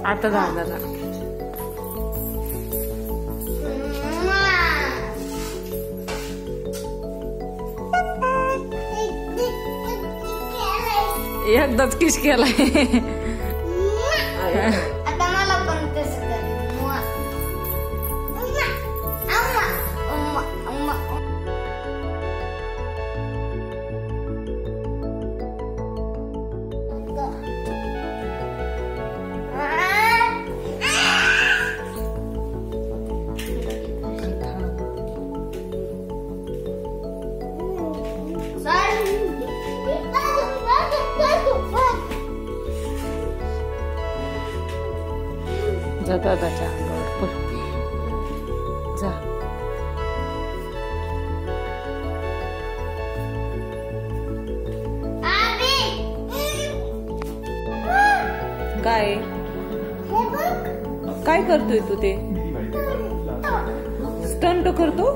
आता दादाला एकदाच किस केलाय. आता मला पण तसं कर. जा दादाच्या अंगावर जा. काय काय करतोय तू? ते स्टंट करतो.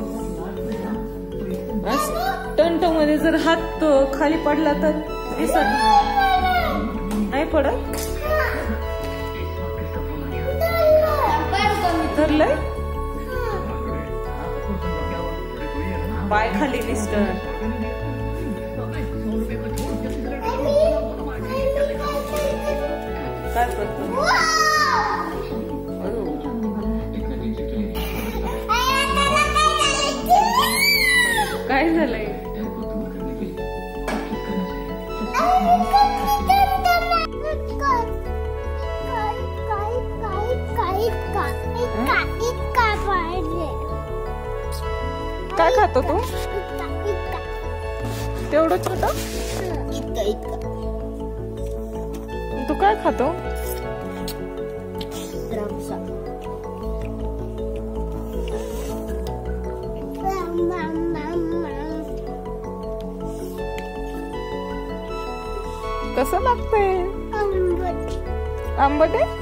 स्टंट मध्ये जर हात खाली पडला तर दिसत नाही पडत. धरलंय पाय खाली दिसत. काय करतो? काय झालंय? काय खातो तू? तेवढं छोट? तू काय खातो? कसं लागतंय? आंबट आहे.